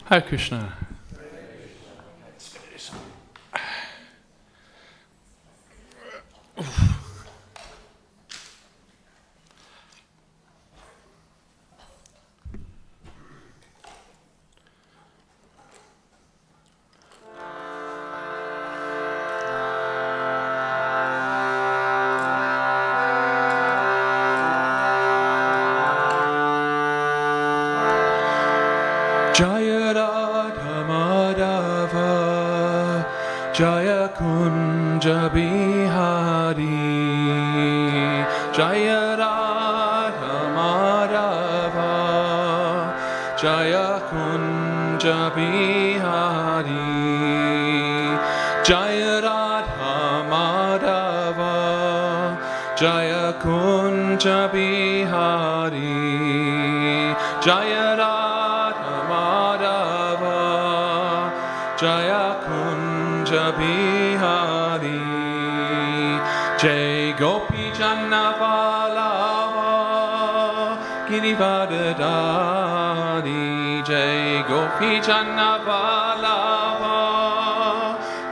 Hare Krishna. Jaya Radha Madhava Jaya Kunja Bihari Jaya Radha Madhava Jaya Kunja Bihari Jaya Radha Madhava Jaya Kunja Bihari Jaya Radha Jaya Kunja Bihari Jai Gopi Janna Vallabha Girivardhari Jai Gopi Janna Vallabha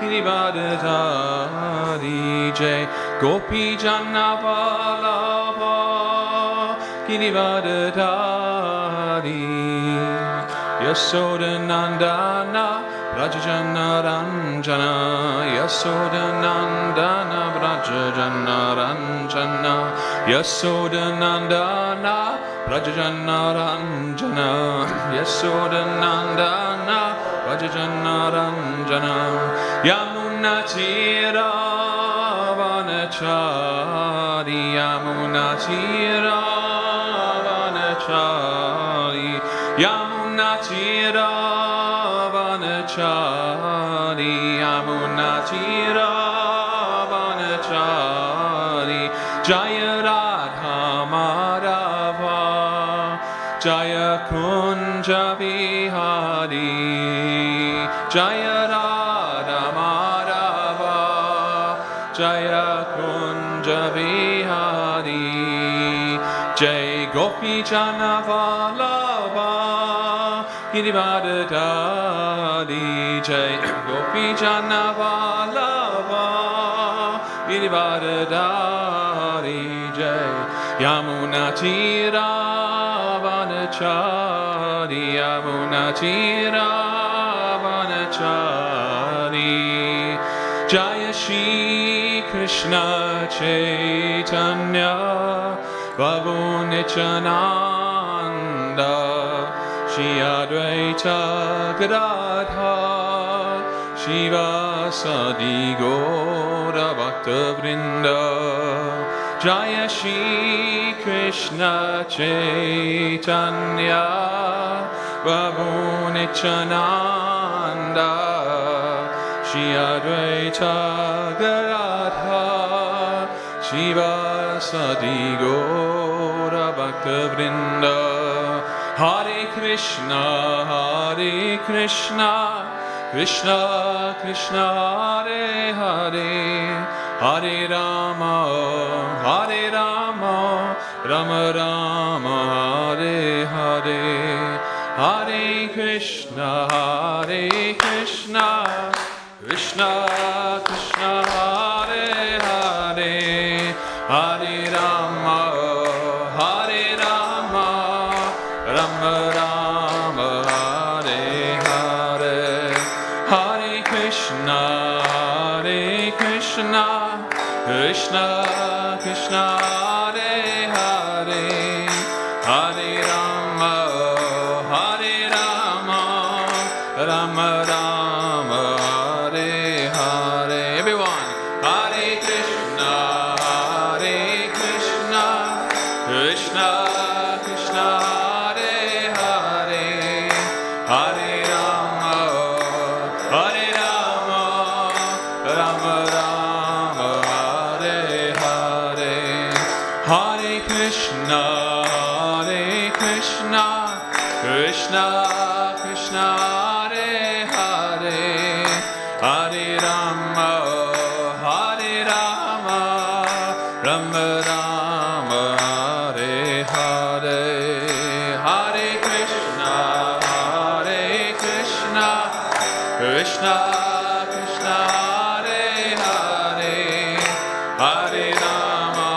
Girivardhari Jai Gopi Janna Vallabha Girivardhari Yasoda Nandana Brajajana Ranjana Yasoda Nandana Brajajana Ranjana Yasoda Nandana Brajajana Ranjana Yasoda Nandana Brajajana Ranjana Yamuna Tira Vanachari Yamuna Tira Vanachari Yamuna Tira Vanachari Yamuna Tira Vanachari Jaya Radha Madhava Jaya Kunja Bihari Jaya Radha Madhava Jaya Kunja Bihari Jai Gopi Jana Vallabha Girivardhari Jai Gopi Jana Vallabha Girivardhari Jai Yamuna Tira Vanachari Yamuna Tira Vanachari Jaya Shri Krishna Chaitanya Prabhu Nityananda Shri Advaita Gadadha Shiva Sadi Gaura Bhakta Vrinda Jaya Shri Krishna Chaitanya Prabhu Nityananda Shri Advaita Gadadha Shiva Sadi Gaura Bhakta Vrinda Hare Krishna, Krishna Krishna, Hare Hare, Hare Rama, Rama Rama, Hare Hare, Hare Krishna, Krishna Krishna, Hare Hare, Hare Rama, Rama Rama, Hare Hare, Hare Krishna, Krishna Krishna, Hare Hare, Hare Rama, Rama Rama, Hare Hare. Everyone, Hare Krishna, Krishna Krishna, Hare Rama, Rama Rama, Hare Hare, Hare Krishna, Krishna Krishna, Hare Hare, Hare Rama, Rama Rama, Hare Hare, Hare Krishna, Krishna Krishna Hare Hare Hare Rama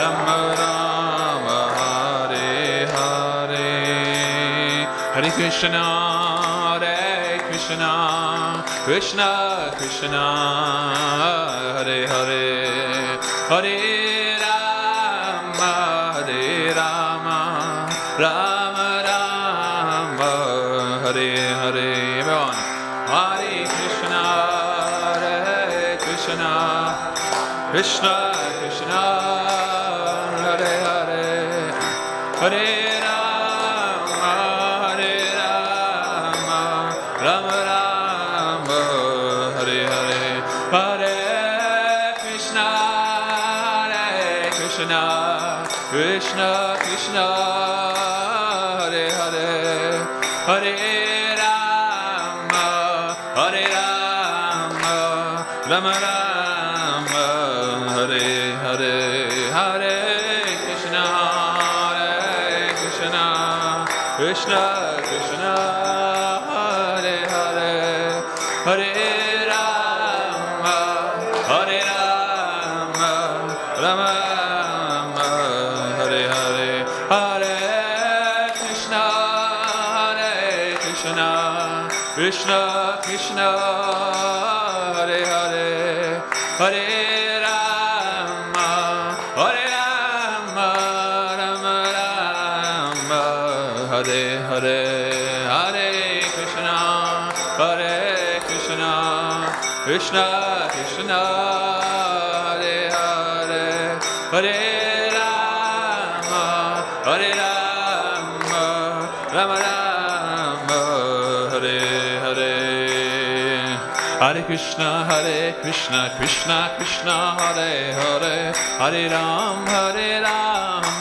Rama Rama Hare Hare Hare Krishna Krishna Krishna Hare Hare Hare Rama Rama Rama Hare Hare everyone Hare Krishna Krishna Krishna Hare Hare Hare Rama Rama Rama Hare Hare Hare Krishna Krishna Krishna Hare Hare Hare Rama Rama Rama Hare Hare Hare Krishna Krishna Krishna Hare Hare Hare Rama Rama Rama Hare Hare Hare Krishna Krishna Krishna Hare Hare Hare Rama Rama Rama Hare Hare Hare Krishna Krishna Krishna Hare Hare Hare Rama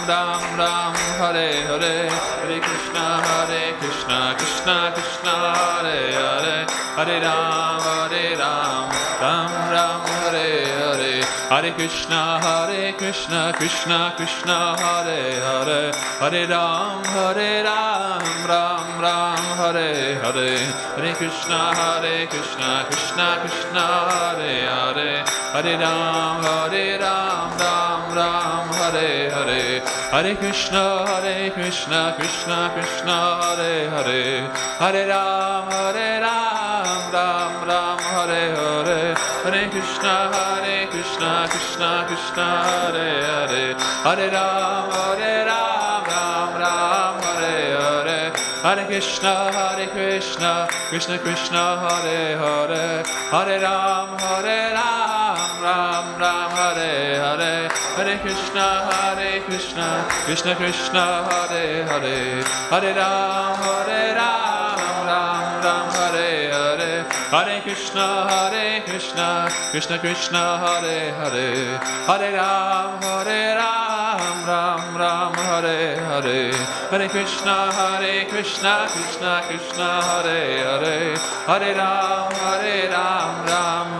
Rama Rama Hare Hare Hare Krishna Krishna Krishna Hare Hare Hare Ram Ram Ram Hare Hare Hare Krishna Krishna Krishna Hare Hare Hare Ram Ram Ram Hare Hare Hare Krishna Krishna Krishna Hare Hare Hare Ram Ram Ram Hare Hare Hare Krishna Krishna Krishna Hare Hare Hare Ram Ram Ram Hare Hare Hare Krishna Krishna Krishna Hare Hare Hare Ram Ram Ram Hare Hare Hare Krishna Krishna Krishna Hare Hare Hare Ram Ram Hare Hare Hare Krishna Krishna Hare Hare Hare Ram Ram Hare Hare Hare Krishna Krishna Krishna Hare Hare Hare Ram Ram Hare Hare Hare Krishna Krishna Krishna Hare Hare Hare Ram Ram Hare Hare Hare Krishna Krishna Krishna Hare Hare Hare Ram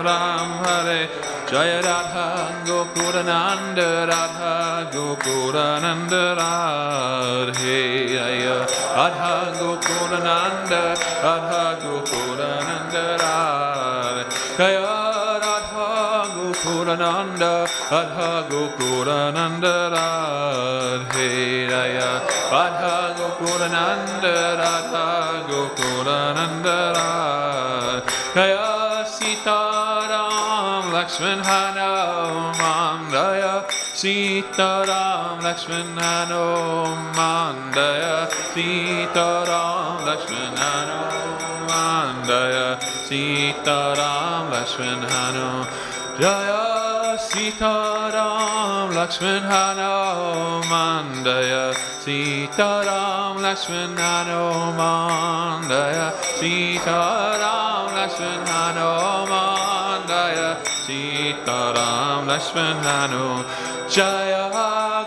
Ram Hare Jaya Radha Gokulananda Radha Gokulananda Radhe Jaya Radha Gokulananda Radha Gokulananda Radhe Jaya Radha Gokulananda Radha Gokulananda Radhe Jaya Radha Gokulananda Radha Gokulananda Radhe Jaya Sitaram Lakshman Hanuman Jaya Sitaram Lakshman Hanuman Jaya Sitaram Lakshman Hanuman Jaya Sitaram Lakshman Hanuman Jaya Sitaram Lakshman Hanuman Jaya Sitaram Lakshman Hanuman Jaya Sitaram Lakshman Hanuman Jaya Sitaram Lakshman Hanuman Jaya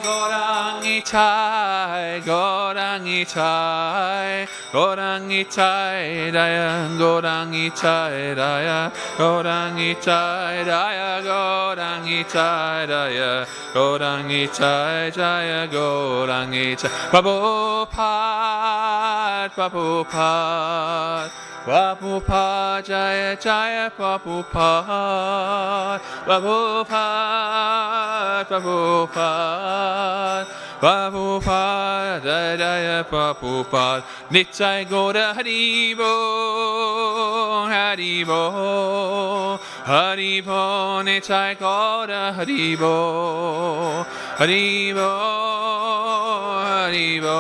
Gaurang Itai Gaurang Itai, Gorang Itai Raya, Gorang Itai Raya, Gorang Itai Raya, Gorang Itai Raya, Gorang Itai Jaya, Gorang Itai, Prabhupada, Prabhupada, Prabhupada Jaya Jaya, Prabhupada, Prabhupada, Prabhupada, Prabhupada Jaya Prabhupada, Nitai Gaura Haribo, Haribo, Haribo, Nitai Gaura Haribo, Haribo, Haribo,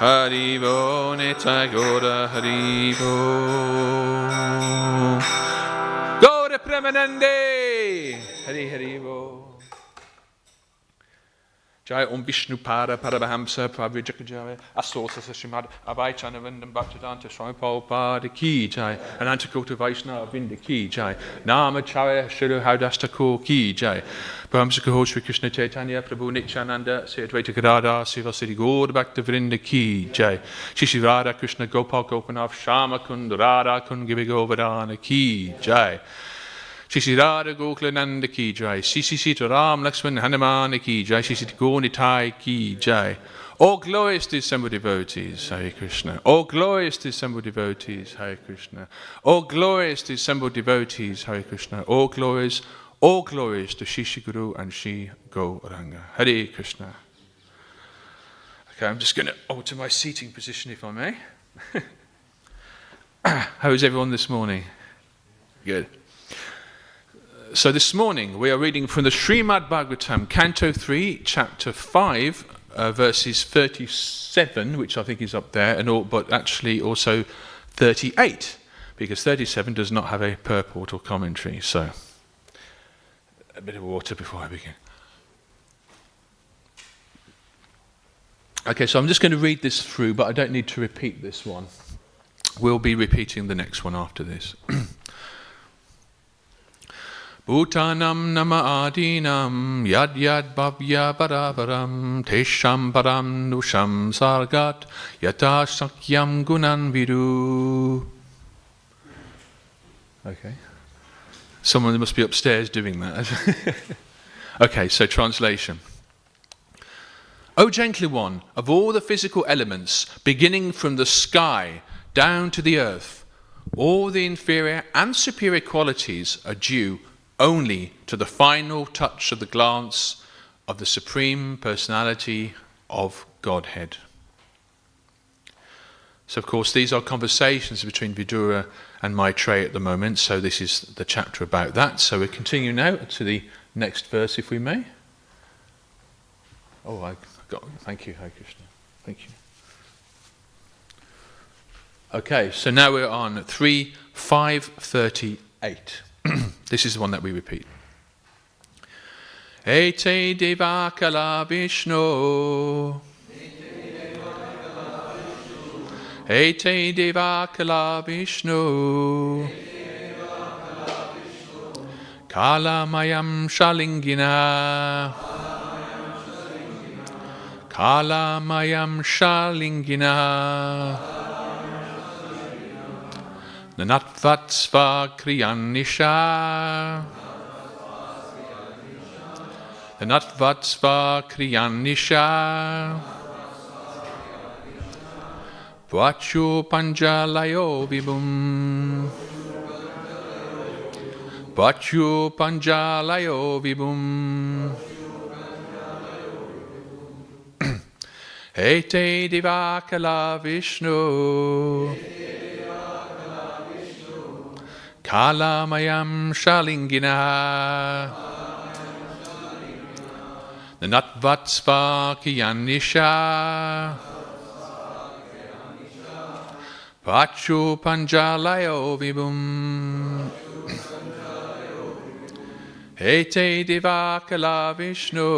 Haribo, Nitai Gaura Haribo. Gaura Premanande, Hari Haribo. Jai Om Vishnu Pada Paramahamsa Pravijakajaya Asosa Sashimad Abai Chanavandam Bhaktivedanta Swami Ki Jai Anantakota Vaishnava Vinda Ki Jai Namacharya Shiru Haudashtako Ki Jai Paramsa Kaho Sri Krishna Chaitanya Prabhu Nityananda Sayadvaita Gadada Siva Siddhi Gaur Bhaktivedanta Ki Jai Shishi Radha Krishna Gopal Gopinath Shama Kund Radha Kund Gibi Govardhana Ki Jai Shri Radha Gokulananda Ki Jai, Shri Sita Ram Lakshman Hanuman Ki Jai, Shri Sita Gornitai Ki Jai. All glorious to assembled devotees, Hare Krishna. All glorious to assembled devotees, Hare Krishna. All glorious to assembled devotees, Hare Krishna. All glorious to Shri Guru and Shri Gauranga. Hare Krishna. Okay, I'm just going to alter my seating position if I may. How is everyone this morning? Good. So this morning we are reading from the Srimad Bhagavatam, Canto 3, Chapter 5, verses 37, which I think is up there, but actually also 38, because 37 does not have a purport or commentary. So a bit of water before I begin. Okay, so I'm just going to read this through, but I don't need to repeat this one. We'll be repeating the next one after this. Bhutanam nama adinam yad yad bhavya paravaram tesham param nusham sargat yata sakyam gunan vidu. Okay. Someone must be upstairs doing that. Okay, so translation. O gentle one, of all the physical elements, beginning from the sky down to the earth, all the inferior and superior qualities are due only to the final touch of the glance of the Supreme Personality of Godhead. So, of course, these are conversations between Vidura and Maitreya at the moment, so this is the chapter about that. So we continue now to the next verse, if we may. Thank you, Hare Krishna. Thank you. Okay, so now we're on 3.538. This is the one that we repeat. Ete devakala Vishnu. Ete devakala Vishnu. Kalamayam Shalingina. Kalamayam Shalingina. Nanatvatsva kriyanisha. Nanatvatsva kriyanisha. Vachu panjalayo vibhum. Vachu panjalayo vibhum. Ete divakala Vishnu. Kalamayam Shalingina. Nanatvatsva kiyanisha. Vachu panjalayo vibhum. Ete divakala Vishnu.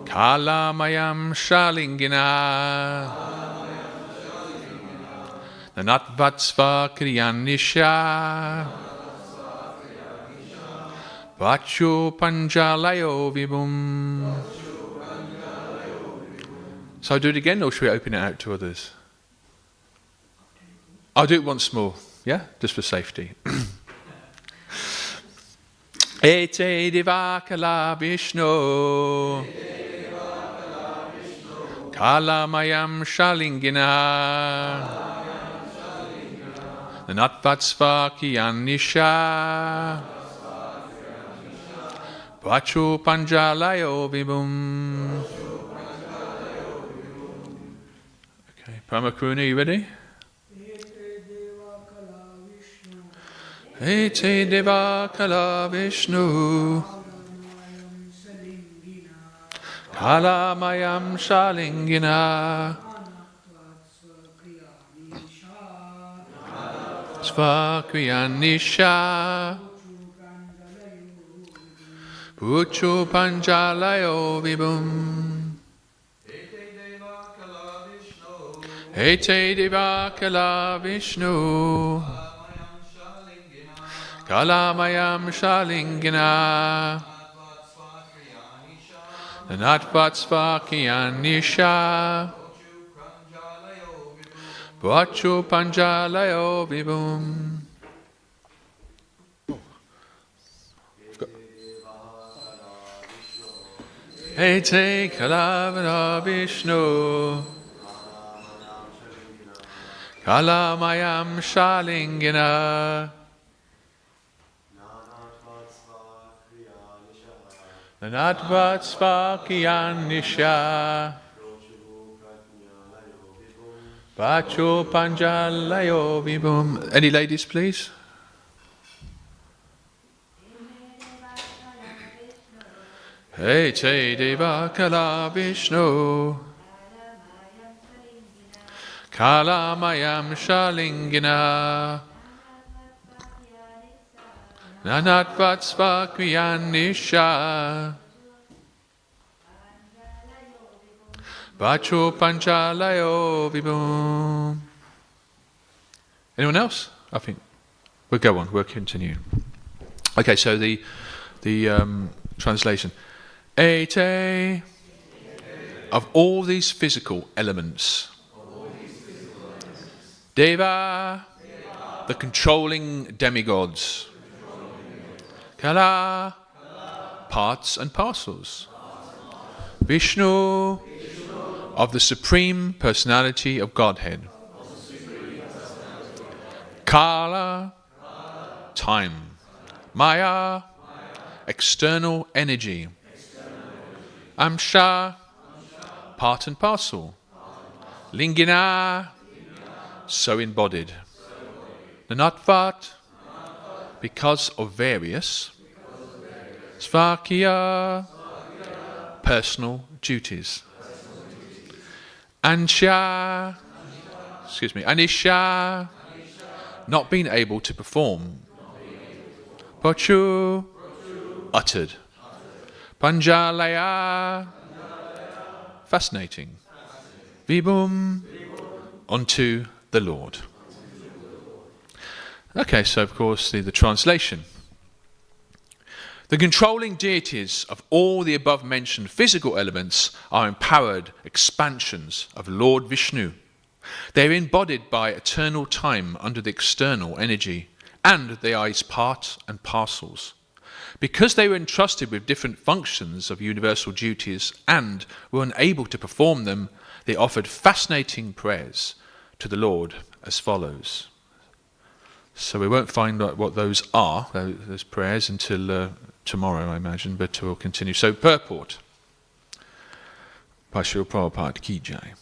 Kalamayam Shalingina. Nanatvatsva kriyanisha. Vachu panjalayo vibhum. So I'll do it again, or should we open it out to others? I'll do it once more, yeah? Just for safety. Ete Devakala Vishnu Kalamayam Shalingina Nanatvatsvakiyanisha Vachu Panjalayo Vibhum. Okay, Brahmakruna, you ready? Ete Devakala Vishnu Kalamayam Shalingina Svakriyanisha Puchu Panjalayo Vibhum. Ete Devakala Vishnu Kalamayam Shalingina Nanatvatsvakiyanisha Vachu Panjalayo Vibhum. Ete Kalavana Vishnu Kalamayam Shalingina Nanatvatsvakiyanisha Vachu Panjalayo Vibhum. Any ladies, please? Ete Devakala Vishnu Kalamayam Shalingina Nanatvatsvakiyanisha Vachu Panjalayo Vibhum. Anyone else? I think we'll go on. We'll continue. Okay, so the translation. Ete, of all these physical elements, Deva, the controlling demigods, Kala, parts and parcels, Vishnu, of the Supreme Personality of Godhead, Kala, time, Maya, external energy, Amsha, part and parcel, Lingina, so embodied, Nanatvat, because of various, Svakya, personal duties, Anisha, not being able to perform, Pachu, uttered, Panjalaya, fascinating, Vibhum, unto the Lord. Okay, so of course the translation. The controlling deities of all the above mentioned physical elements are empowered expansions of Lord Vishnu. They are embodied by eternal time under the external energy, and they are his part and parcels. Because they were entrusted with different functions of universal duties and were unable to perform them, they offered fascinating prayers to the Lord as follows. So we won't find out what those are, those prayers, until tomorrow, I imagine, but we'll continue. So, purport. Bhashya Prabhupada Ki Jai.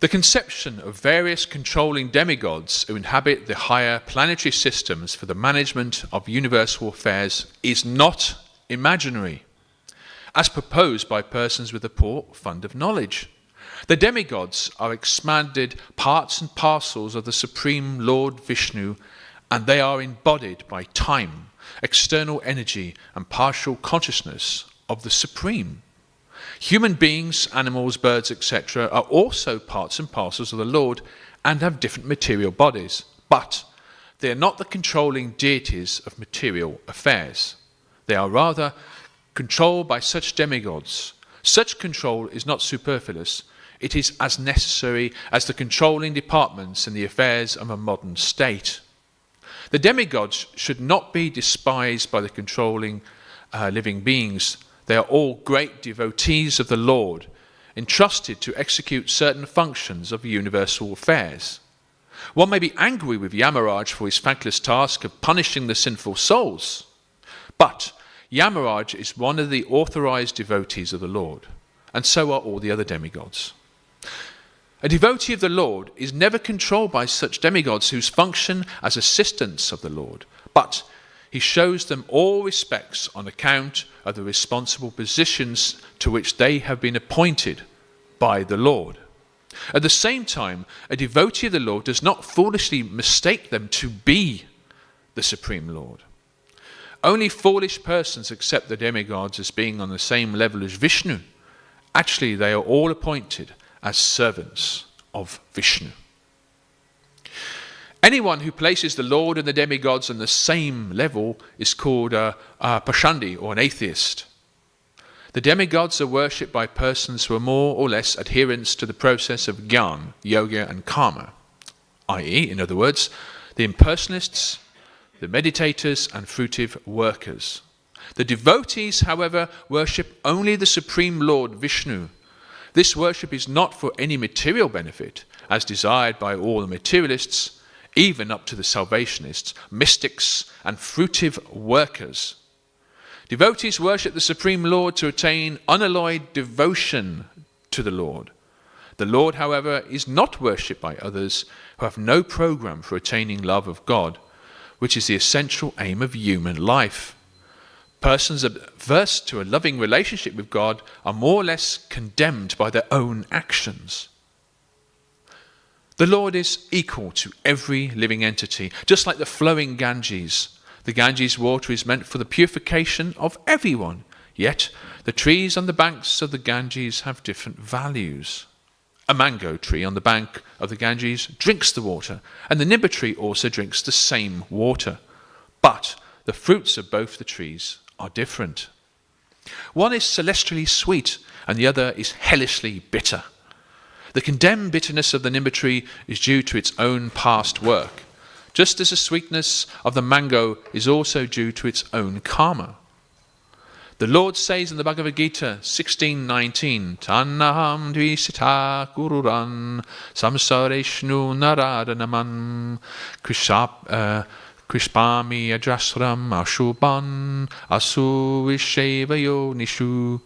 The conception of various controlling demigods who inhabit the higher planetary systems for the management of universal affairs is not imaginary, as proposed by persons with a poor fund of knowledge. The demigods are expanded parts and parcels of the Supreme Lord Vishnu, and they are embodied by time, external energy, and partial consciousness of the Supreme. Human beings, animals, birds, etc. are also parts and parcels of the Lord and have different material bodies, but they are not the controlling deities of material affairs. They are rather controlled by such demigods Such control is not superfluous. It is as necessary as the controlling departments in the affairs of a modern state. The demigods should not be despised by the controlling living beings. They are all great devotees of the Lord, entrusted to execute certain functions of universal affairs. One may be angry with Yamaraj for his thankless task of punishing the sinful souls, but Yamaraj is one of the authorized devotees of the Lord, and so are all the other demigods. A devotee of the Lord is never controlled by such demigods whose function as assistants of the Lord, but he shows them all respects on account of the responsible positions to which they have been appointed by the Lord. At the same time, a devotee of the Lord does not foolishly mistake them to be the Supreme Lord. Only foolish persons accept the demigods as being on the same level as Vishnu. Actually, they are all appointed as servants of Vishnu. Anyone who places the Lord and the demigods on the same level is called a Pashandi, or an atheist. The demigods are worshipped by persons who are more or less adherents to the process of Gyan, Yoga and Karma, i.e., in other words, the impersonalists, the meditators and fruitive workers. The devotees, however, worship only the Supreme Lord Vishnu. This worship is not for any material benefit, as desired by all the materialists, even up to the salvationists, mystics and fruitive workers. Devotees worship the Supreme Lord to attain unalloyed devotion to the Lord. The Lord, however, is not worshipped by others who have no program for attaining love of God, which is the essential aim of human life. Persons averse to a loving relationship with God are more or less condemned by their own actions. The Lord is equal to every living entity, just like the flowing Ganges. The Ganges water is meant for the purification of everyone, yet the trees on the banks of the Ganges have different values. A mango tree on the bank of the Ganges drinks the water, and the nimba tree also drinks the same water. But the fruits of both the trees are different. One is celestially sweet, and the other is hellishly bitter. The condemned bitterness of the nimba tree is due to its own past work, just as the sweetness of the mango is also due to its own karma. The Lord says in the Bhagavad Gita 16:19, Tannaham dvisita kururan samsareshnu naradanaman krishpami ajasram ashubhan asuvishevayo nishu.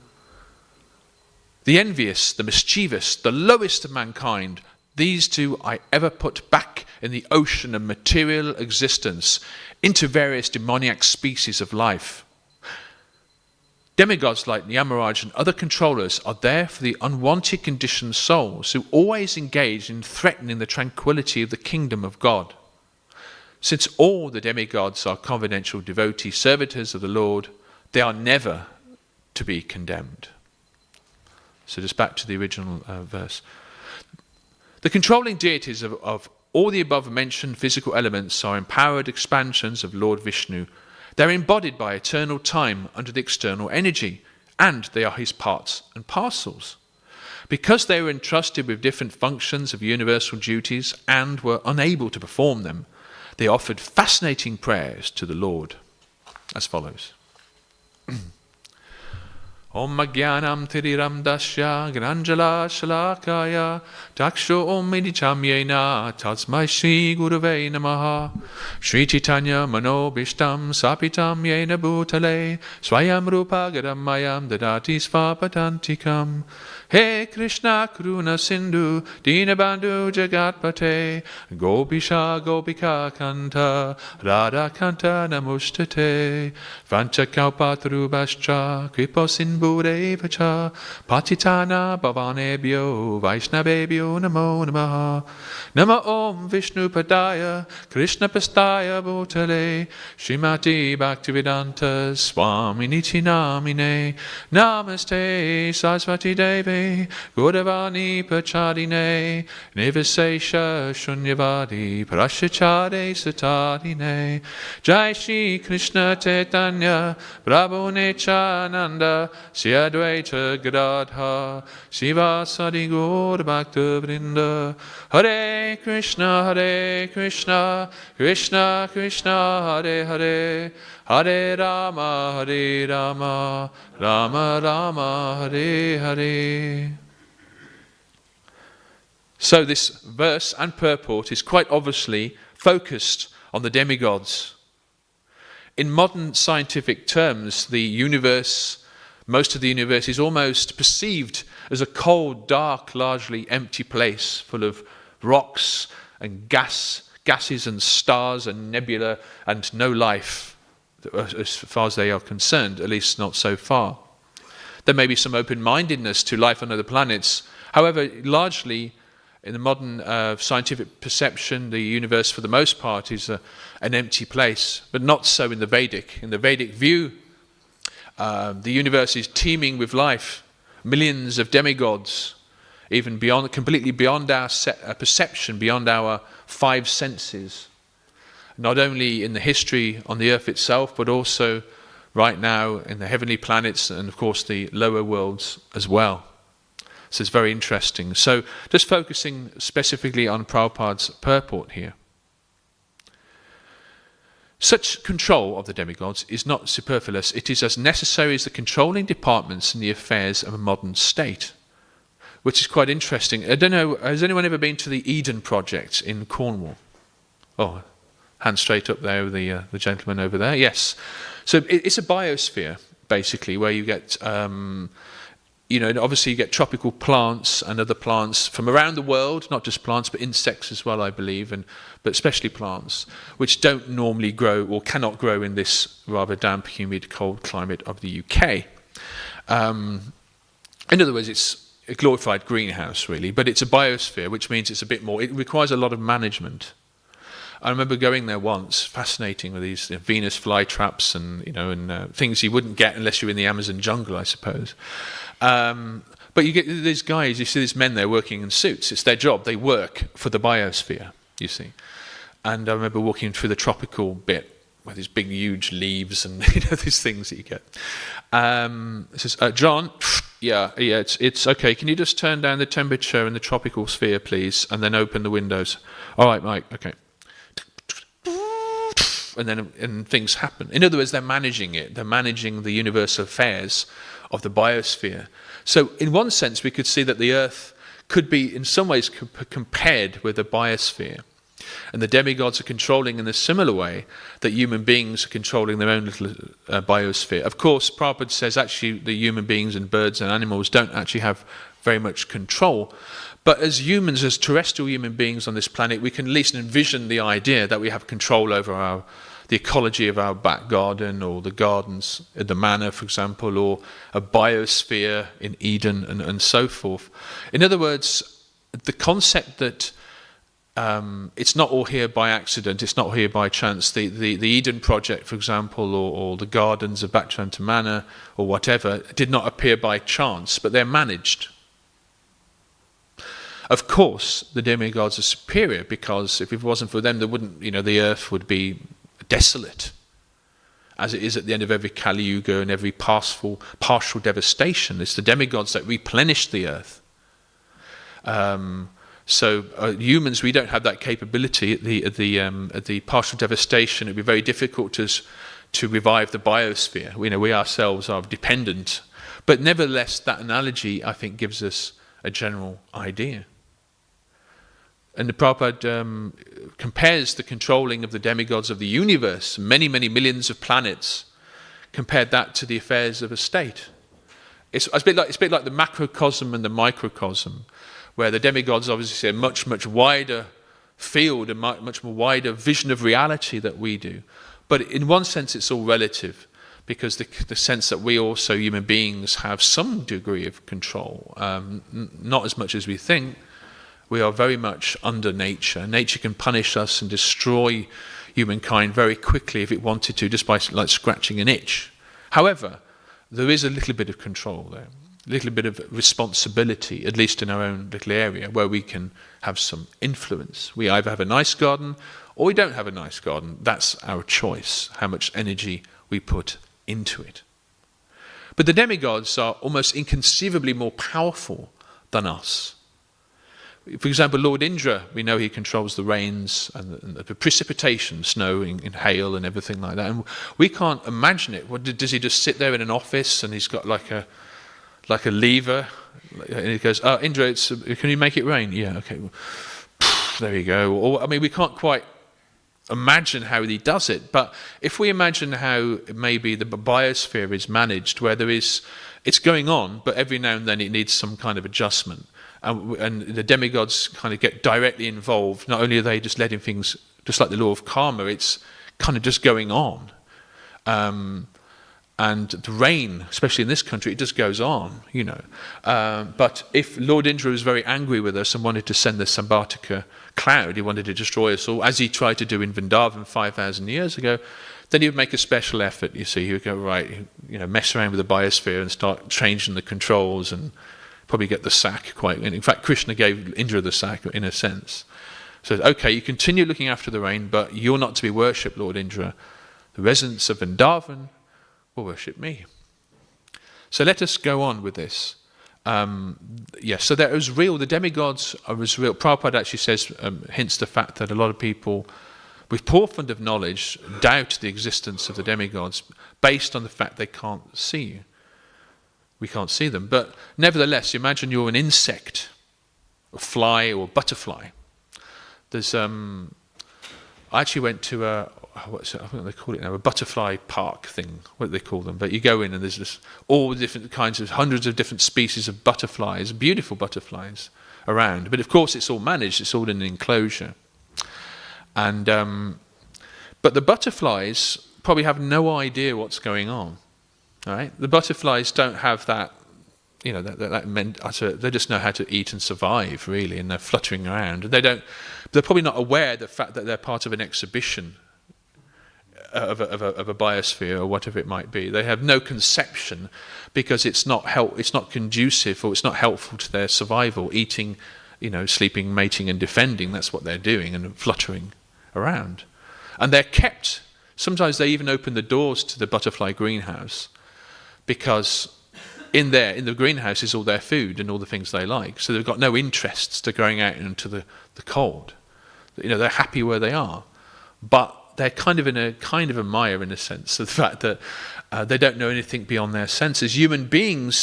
The envious, the mischievous, the lowest of mankind, these two I ever put back in the ocean of material existence into various demoniac species of life. Demigods like Yamaraj and other controllers are there for the unwanted conditioned souls who always engage in threatening the tranquility of the kingdom of God. Since all the demigods are confidential devotee servitors of the Lord, they are never to be condemned. So just back to the original verse. The controlling deities of all the above mentioned physical elements are empowered expansions of Lord Vishnu. They are embodied by eternal time under the external energy, and they are his parts and parcels. Because they were entrusted with different functions of universal duties and were unable to perform them, they offered fascinating prayers to the Lord, as follows. Om Jnanam Tiriram Dasya Granjala Shalakaya Daksho Om Medicham Yena Tasmai Shri Gurave Namaha Shri Chaitanya Mano Bishtam Sapitam Yena Bhutale Swayam Rupa Gadamayam Dadati Svapadantikam. He Krishna Karuna Sindhu Dinabandhu Jagatpate Gopisha Gopika Kanta Radha Kanta Namustate Vanchakalpatarubhascha Kriposinbhudevacha Patitana Bhavanebhyo Vaishnavebhyo Namo Namaha Nama Om Vishnu Padaya Krishna Pastaya Bhutale Srimati Bhaktivedanta Swaminiti Namine Namaste Saraswati Devi Gauravani Pachadine Nivasesha Shunyavadi Prashachade Satadine Jai Shri Krishna Chaitanya Prabhu Nityananda Sri Advaita Gadadhar Srivasadi Gaur Bhaktivedanta Hare Krishna Krishna Krishna Hare Hare Hare Rama Rama Rama Hare Hare. So this verse and purport is quite obviously focused on the demigods. In modern scientific terms, the universe, most of the universe, is almost perceived as a cold, dark, largely empty place full of rocks and gases and stars and nebula and no life, as far as they are concerned, at least not so far. There may be some open-mindedness to life on other planets. However, largely, in the modern scientific perception, the universe, for the most part, is an empty place, but not so in the Vedic. In the Vedic view, the universe is teeming with life, millions of demigods, even beyond, completely beyond our perception, beyond our five senses. Not only in the history on the earth itself, but also right now in the heavenly planets and, of course, the lower worlds as well. So it's very interesting. So just focusing specifically on Prabhupada's purport here. Such control of the demigods is not superfluous. It is as necessary as the controlling departments in the affairs of a modern state, which is quite interesting. I don't know, has anyone ever been to the Eden Project in Cornwall? Oh, hand straight up there with the gentleman over there. Yes. So it's a biosphere, basically, where you get... obviously you get tropical plants and other plants from around the world, not just plants, but insects as well, I believe, but especially plants, which don't normally grow or cannot grow in this rather damp, humid, cold climate of the UK. In other words, it's a glorified greenhouse, really, but it's a biosphere, which means it's a bit more, it requires a lot of management. I remember going there once, fascinating with these Venus flytraps and things you wouldn't get unless you're in the Amazon jungle, I suppose. But you get these guys, you see these men there working in suits. It's their job. They work for the biosphere, you see. And I remember walking through the tropical bit with these big, huge leaves and these things that you get. It says, John, yeah, it's okay. Can you just turn down the temperature in the tropical sphere, please, and then open the windows? All right, Mike, okay. And things happen. In other words, they're managing it. They're managing the universal affairs of the biosphere. So in one sense, we could see that the Earth could be in some ways compared with the biosphere. And the demigods are controlling in a similar way that human beings are controlling their own little biosphere. Of course, Prabhupada says actually the human beings and birds and animals don't actually have very much control. But as humans, as terrestrial human beings on this planet, we can at least envision the idea that we have control over the ecology of our back garden, or the gardens at the manor, for example, or a biosphere in Eden, and so forth. In other words, the concept that it's not all here by accident, it's not here by chance. The Eden Project, for example, or the gardens of Bhaktivedanta Manor, or whatever, did not appear by chance, but they're managed. Of course, the demigods are superior, because if it wasn't for them, there wouldn't, the earth would be desolate, as it is at the end of every Kali Yuga and every partial devastation. It's the demigods that replenish the earth. So humans, we don't have that capability. At the partial devastation, it'd be very difficult to revive the biosphere. We ourselves are dependent, but nevertheless, that analogy, I think, gives us a general idea. And the Prabhupada compares the controlling of the demigods of the universe, many, many millions of planets, compared that to the affairs of a state. It's a bit like the macrocosm and the microcosm, where the demigods obviously see a much, much wider field, a much more wider vision of reality that we do. But in one sense, it's all relative, because the sense that we also, human beings, have some degree of control, not as much as we think. We are very much under nature. Nature can punish us and destroy humankind very quickly if it wanted to, just by like scratching an itch. However, there is a little bit of control there, a little bit of responsibility, at least in our own little area, where we can have some influence. We either have a nice garden or we don't have a nice garden. That's our choice, how much energy we put into it. But the demigods are almost inconceivably more powerful than us. For example, Lord Indra, we know he controls the rains and the precipitation, snow and hail and everything like that. And we can't imagine it. Does he just sit there in an office and he's got like a lever? And he goes, Indra, can you make it rain? Yeah, okay. There you go. Or, we can't quite imagine how he does it. But if we imagine how maybe the biosphere is managed, where it's going on, but every now and then it needs some kind of adjustment. And the demigods kind of get directly involved. Not only are they just letting things, just like the law of karma, it's kind of just going on. And the rain, especially in this country, it just goes on, But if Lord Indra was very angry with us and wanted to send the Sambartika cloud, he wanted to destroy us all, as he tried to do in Vrindavan 5,000 years ago, then he would make a special effort, you see. He would go, mess around with the biosphere and start changing the controls and probably get the sack in fact, Krishna gave Indra the sack in a sense. So, okay, you continue looking after the rain, but you're not to be worshipped, Lord Indra. The residents of Vrindavan will worship me. So let us go on with this. So that is real. The demigods are as real. Prabhupada actually says, hints the fact that a lot of people with poor fund of knowledge doubt the existence of the demigods based on the fact they can't see you. We can't see them. But nevertheless, imagine you're an insect, a fly or a butterfly. There's I actually went to I think they call it now, a butterfly park thing, what do they call them? But you go in and there's all different kinds of, hundreds of different species of butterflies, beautiful butterflies around. But of course it's all managed, it's all in an enclosure. And but the butterflies probably have no idea what's going on. Right? The butterflies don't have that, they just know how to eat and survive, really, and they're fluttering around. They're probably not aware of the fact that they're part of an exhibition of a biosphere or whatever it might be. They have no conception because it's not conducive or it's not helpful to their survival. Eating, sleeping, mating, and defending. That's what they're doing, and fluttering around. And they're kept. Sometimes they even open the doors to the butterfly greenhouse, because in the greenhouse is all their food and all the things they like. So they've got no interests to going out into the cold. They're happy where they are. But they're kind of in a mire, in a sense, of the fact that they don't know anything beyond their senses.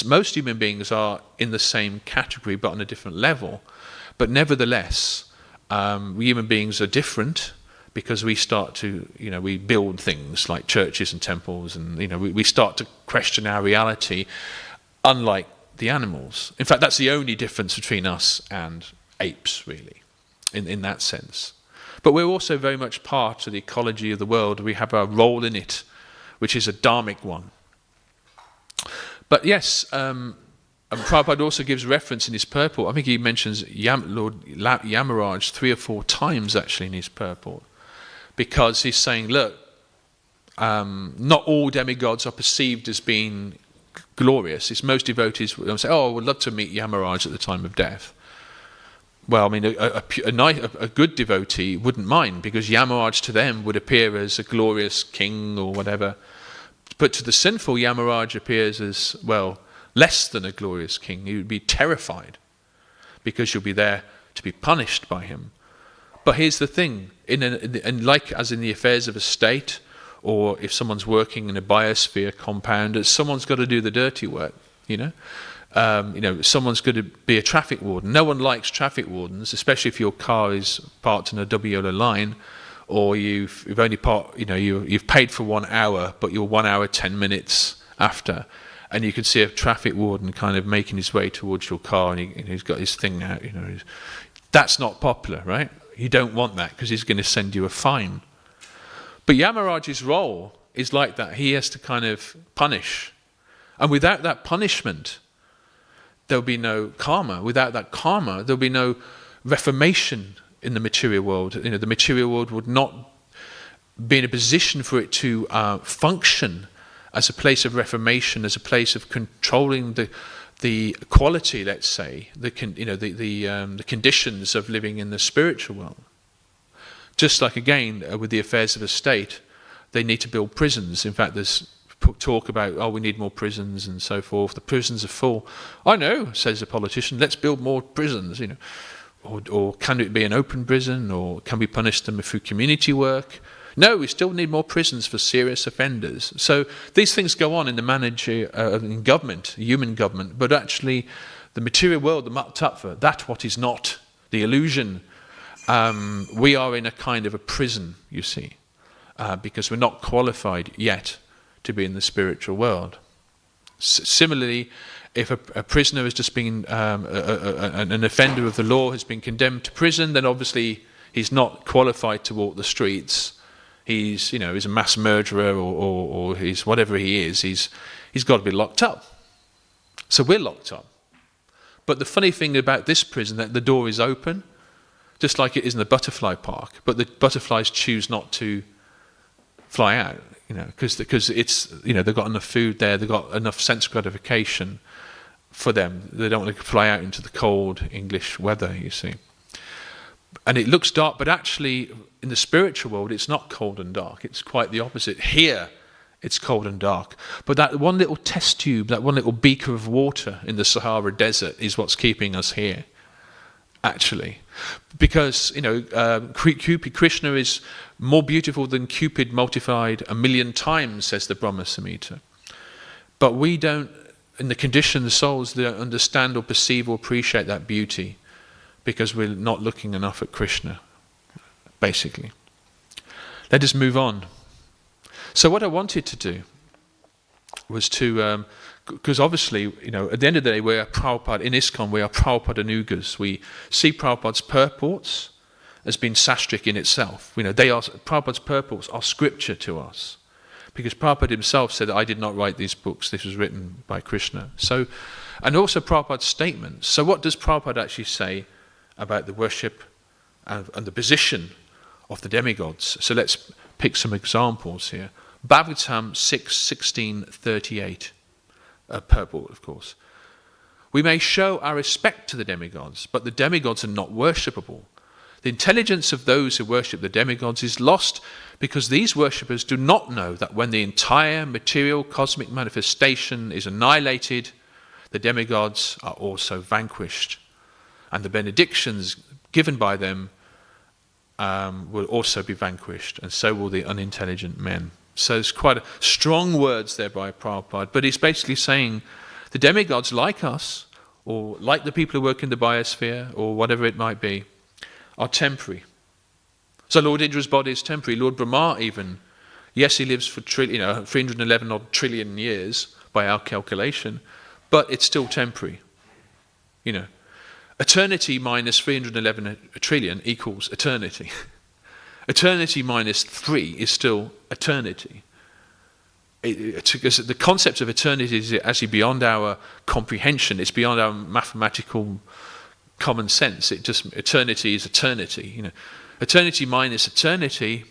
Most human beings are in the same category but on a different level. But nevertheless, human beings are different, because we start to, we build things like churches and temples, and we start to question our reality, unlike the animals. In fact, that's the only difference between us and apes, really, in that sense. But we're also very much part of the ecology of the world. We have a role in it, which is a dharmic one. But yes, and Prabhupada also gives reference in his purport. I think he mentions Lord Yamaraj 3 or 4 times actually in his purport, because he's saying, look, not all demigods are perceived as being glorious. It's most devotees will say, I would love to meet Yamaraj at the time of death. Well, a good devotee wouldn't mind, because Yamaraj to them would appear as a glorious king or whatever. But to the sinful, Yamaraj appears as, less than a glorious king. You would be terrified, because you'll be there to be punished by him. But here's the thing, like as in the affairs of a state, or if someone's working in a biosphere compound, someone's got to do the dirty work, someone's going to be a traffic warden. No one likes traffic wardens, especially if your car is parked in a double yellow line, or you've paid for 1 hour, but you're 1 hour 10 minutes after, and you can see a traffic warden kind of making his way towards your car, and he's got his thing out. That's not popular, right? You don't want that, because he's going to send you a fine. But Yamaraj's role is like that. He has to kind of punish, and without that punishment, there'll be no karma. Without that karma, there'll be no reformation in the material world. The material world would not be in a position for it to function as a place of reformation, as a place of controlling the quality, let's say, the conditions of living in the spiritual world. Just like, again, with the affairs of a state, they need to build prisons. In fact, there's talk about, oh, we need more prisons and so forth. The prisons are full. I know, says a politician, let's build more prisons, Or can it be an open prison, or can we punish them through community work? No, we still need more prisons for serious offenders. So these things go on in the in government, human government, but actually the material world, the Matattva, that's what is not the illusion. We are in a kind of a prison, you see, because we're not qualified yet to be in the spiritual world. Similarly, if a prisoner has just been, an offender of the law has been condemned to prison, then obviously he's not qualified to walk the streets. He's a mass murderer or he's whatever he is. He's got to be locked up. So we're locked up. But the funny thing about this prison, that the door is open, just like it is in the butterfly park, but the butterflies choose not to fly out, because it's, they've got enough food there, they've got enough sense gratification for them. They don't want to fly out into the cold English weather, you see. And it looks dark, but actually in the spiritual world, it's not cold and dark. It's quite the opposite. Here, it's cold and dark. But that one little test tube, that one little beaker of water in the Sahara Desert is what's keeping us here, actually. Because, Cupid Krishna is more beautiful than Cupid multiplied 1,000,000 times, says the Brahma Samhita. But we don't, in the conditioned souls, they don't understand or perceive or appreciate that beauty because we're not looking enough at Krishna, basically. Let us move on. So what I wanted to do was to, because obviously, at the end of the day, we are Prabhupada, in ISKCON, we are Prabhupada Anugas. We see Prabhupada's purports as being sastric in itself. Prabhupada's purports are scripture to us. Because Prabhupada himself said, I did not write these books, this was written by Krishna. So, and also Prabhupada's statements. So what does Prabhupada actually say about the worship and the position of the demigods? So let's pick some examples here. Bhagavatam 6:16-38, purport, of course. We may show our respect to the demigods, but the demigods are not worshipable. The intelligence of those who worship the demigods is lost because these worshippers do not know that when the entire material cosmic manifestation is annihilated, the demigods are also vanquished. And the benedictions given by them will also be vanquished, and so will the unintelligent men. So it's quite strong words there by Prabhupada, but he's basically saying the demigods, like us, or like the people who work in the biosphere, or whatever it might be, are temporary. So Lord Indra's body is temporary. Lord Brahma even, yes, he lives for 311 odd trillion years by our calculation, but it's still temporary. Eternity minus 311 trillion equals eternity. Eternity minus 3 is still eternity. Because the concept of eternity is actually beyond our comprehension. It's beyond our mathematical common sense. Eternity is eternity. Eternity minus eternity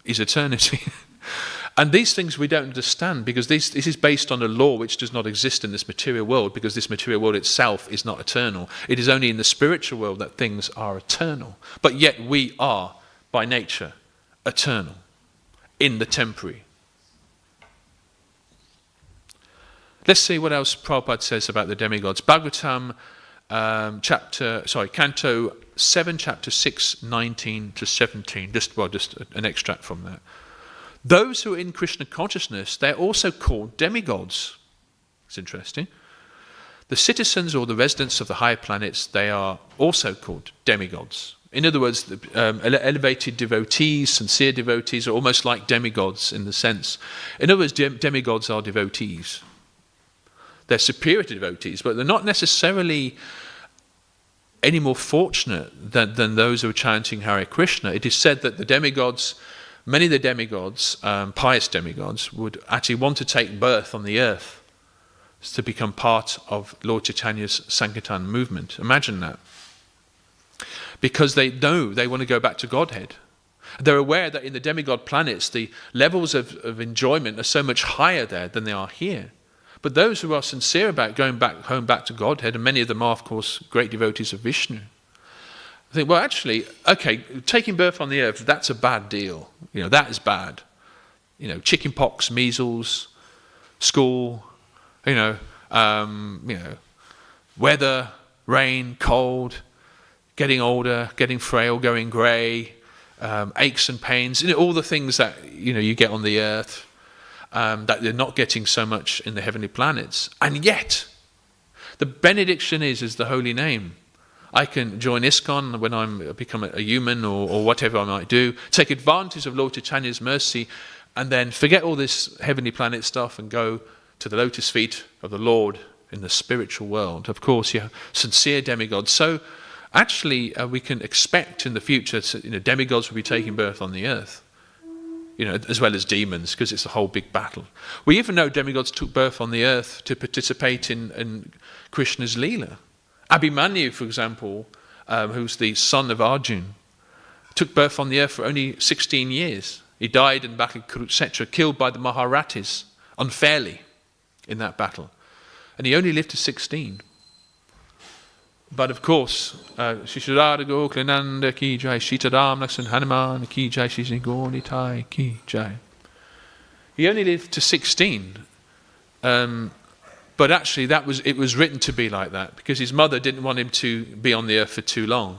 is eternity. And these things we don't understand because this is based on a law which does not exist in this material world, because this material world itself is not eternal. It is only in the spiritual world that things are eternal. But yet we are, by nature, eternal in the temporary. Let's see what else Prabhupada says about the demigods. Bhagavatam, Canto 7, chapter 6, 19-17. Just an extract from that. Those who are in Krishna consciousness, they're also called demigods. It's interesting. The citizens or the residents of the higher planets, they are also called demigods. In other words, elevated devotees, sincere devotees, are almost like demigods in the sense. In other words, demigods are devotees. They're superior to devotees, but they're not necessarily any more fortunate than those who are chanting Hare Krishna. It is said that the demigods, many of the demigods, pious demigods, would actually want to take birth on the earth to become part of Lord Chaitanya's Sankirtan movement. Imagine that. Because they know they want to go back to Godhead. They're aware that in the demigod planets, the levels of enjoyment are so much higher there than they are here. But those who are sincere about going back to Godhead, and many of them are, of course, great devotees of Vishnu, I think, well, actually, okay, taking birth on the earth, that's a bad deal. That is bad. Chicken pox, measles, school, weather, rain, cold, getting older, getting frail, going grey, aches and pains, all the things that you get on the earth, that they're not getting so much in the heavenly planets. And yet, the benediction is the holy name. I can join ISKCON when I become a human or whatever I might do, take advantage of Lord Chaitanya's mercy, and then forget all this heavenly planet stuff and go to the lotus feet of the Lord in the spiritual world. Of course, sincere demigods. So actually, we can expect in the future, demigods will be taking birth on the earth, as well as demons, because it's a whole big battle. We even know demigods took birth on the earth to participate in Krishna's Leela. Abhimanyu, for example, who's the son of Arjun, took birth on the earth for only 16 years. He died in battle Kurukshetra, killed by the Maharathis unfairly in that battle. And he only lived to 16. But of course, Shishadara Goklananda ki jai, Sitaram Lakshman Hanuman ki jai, Shishni Gonitai ki jai. He only lived to 16. But actually, it was written to be like that, because his mother didn't want him to be on the earth for too long.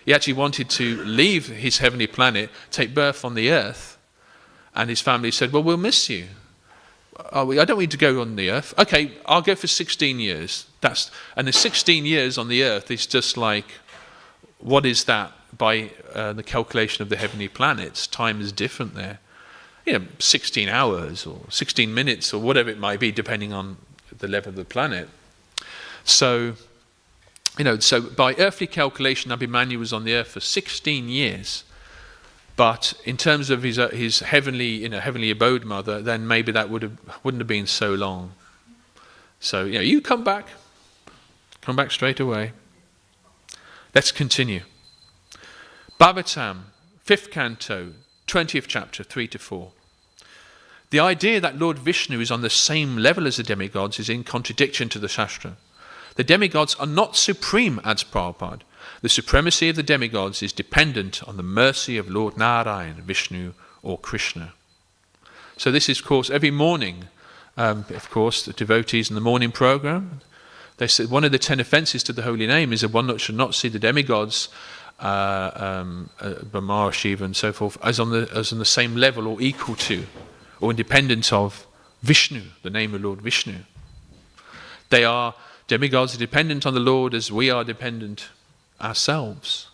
He actually wanted to leave his heavenly planet, take birth on the earth, and his family said, well, we'll miss you. I don't want you to go on the earth. Okay, I'll go for 16 years. And the 16 years on the earth is just like, what is that by the calculation of the heavenly planets? Time is different there. 16 hours or 16 minutes or whatever it might be, depending on the level of the planet. So, so by earthly calculation, Abhimanyu was on the earth for 16 years. But in terms of his heavenly abode mother, then maybe that wouldn't have been so long. So you come back straight away. Let's continue. Bhagavatam, 5th canto, 20th chapter, 3-4. The idea that Lord Vishnu is on the same level as the demigods is in contradiction to the Shastra. The demigods are not supreme, adds Prabhupada. The supremacy of the demigods is dependent on the mercy of Lord Narayan, Vishnu, or Krishna. So this is, of course, every morning, the devotees in the morning program, they said one of the 10 offences to the holy name is that one should not see the demigods, Brahma, Shiva, and so forth, as on the same level or equal to, or independent of Vishnu, the name of Lord Vishnu. Demigods are dependent on the Lord as we are dependent ourselves.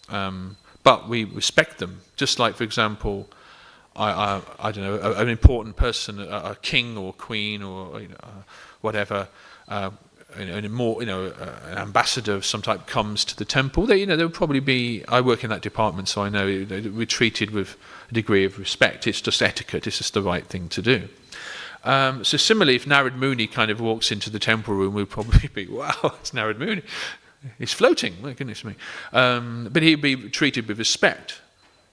But we respect them. Just like, for example, I don't know, an important person, a king or queen or whatever, an ambassador of some type comes to the temple. There will probably be. I work in that department, so I know we're treated with a degree of respect. It's just etiquette. It's just the right thing to do. So similarly, if Narad Muni kind of walks into the temple room, we'd probably be, wow, it's Narad Muni. He's floating, my goodness me. But he'd be treated with respect.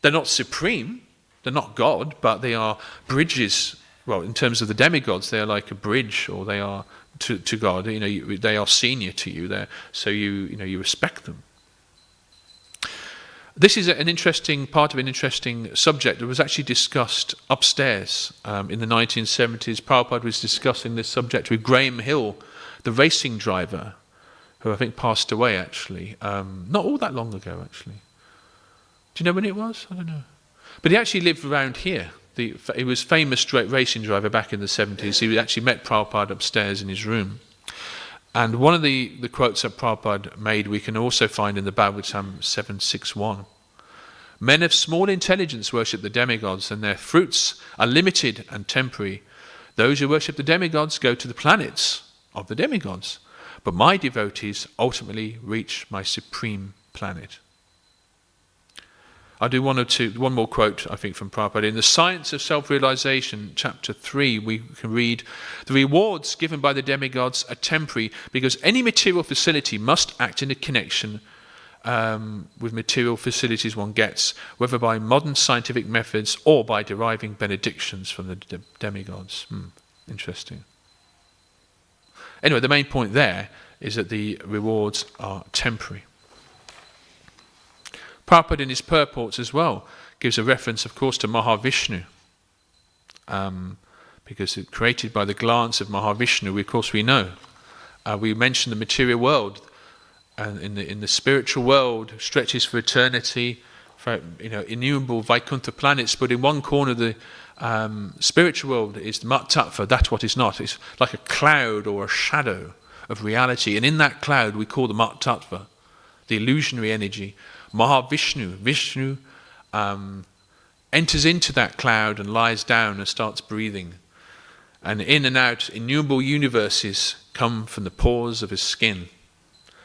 They're not supreme, they're not God, but they are bridges. Well, in terms of the demigods, they are like a bridge, or they are to God. They are senior to you, so you respect them. This is an interesting part of an interesting subject that was actually discussed upstairs in the 1970s. Prabhupada was discussing this subject with Graham Hill, the racing driver, who I think passed away actually, not all that long ago actually. Do you know when it was? I don't know. But he actually lived around here. He was a famous racing driver back in the 70s. He actually met Prabhupada upstairs in his room. And one of the quotes that Prabhupada made we can also find in the Bhagavatam 761. Men of small intelligence worship the demigods, and their fruits are limited and temporary. Those who worship the demigods go to the planets of the demigods. But my devotees ultimately reach my supreme planet. I'll do one more quote, I think, from Prabhupada. In The Science of Self-Realization, chapter 3, we can read, the rewards given by the demigods are temporary because any material facility must act in a connection with material facilities one gets, whether by modern scientific methods or by deriving benedictions from the demigods. Interesting. Anyway, the main point there is that the rewards are temporary. Prabhupada in his purports as well gives a reference, of course, to Mahavishnu, because it's created by the glance of Mahavishnu. Of course, we know. We mentioned the material world, and in the spiritual world stretches for eternity, for innumerable Vaikuntha planets. But in one corner of the spiritual world is the Mat Tattva. That's what it's not. It's like a cloud or a shadow of reality, and in that cloud we call the Mat Tattva, the illusionary energy. Vishnu enters into that cloud and lies down and starts breathing. And in and out, innumerable universes come from the pores of his skin.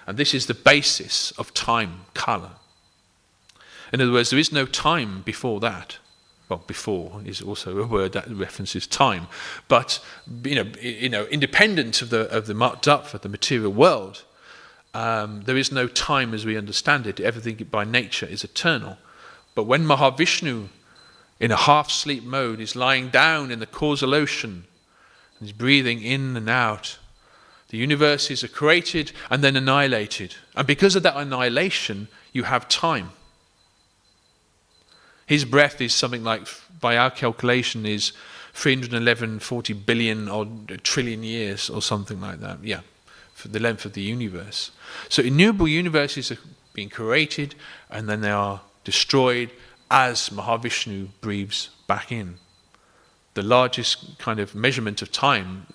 And this is the basis of time, kala. In other words, there is no time before that. Well, before is also a word that references time. But independent of the Mat Tattva, the material world, there is no time as we understand it. Everything by nature is eternal. But when Mahavishnu, in a half-sleep mode, is lying down in the causal ocean, and is breathing in and out, the universes are created and then annihilated. And because of that annihilation, you have time. His breath is something like, by our calculation, is 40 billion or trillion years or something like that. Yeah, for the length of the universe. So innumerable universes are being created and then they are destroyed as Mahavishnu breathes back in. The largest kind of measurement of time,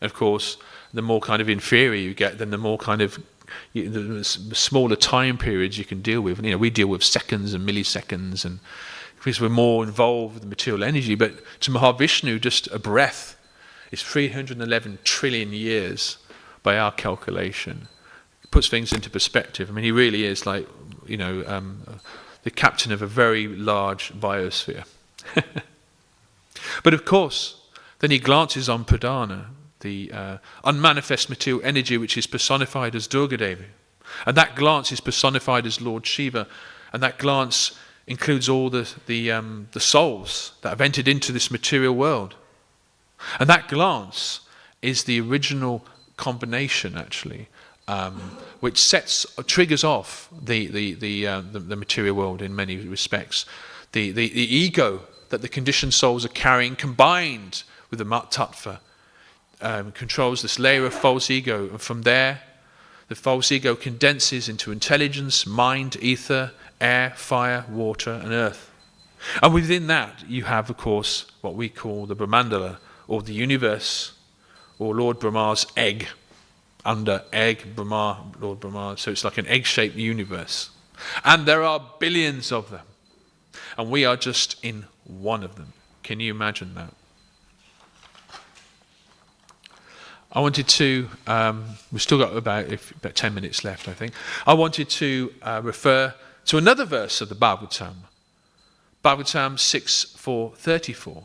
of course, the more kind of inferior you get, then the more kind of the smaller time periods you can deal with. We deal with seconds and milliseconds, and because we're more involved with the material energy. But to Mahavishnu, just a breath is 311 trillion years by our calculation. It puts things into perspective. He really is like, the captain of a very large biosphere. But of course, then he glances on Pradhana, the unmanifest material energy which is personified as Durga Devi. And that glance is personified as Lord Shiva. And that glance includes all the souls that have entered into this material world. And that glance is the original combination, actually, which triggers off the material world in many respects. The ego that the conditioned souls are carrying, combined with the Mat Tattva, controls this layer of false ego, and from there the false ego condenses into intelligence, mind, ether, air, fire, water and earth. And within that you have, of course, what we call the Brahmandala, or the universe, or Lord Brahma's egg. Under egg, Brahma, Lord Brahma. So it's like an egg-shaped universe. And there are billions of them. And we are just in one of them. Can you imagine that? I wanted to, we've still got about 10 minutes left, I think. I wanted to refer to another verse of the Bhagavatam. Bhagavatam 6:4-34.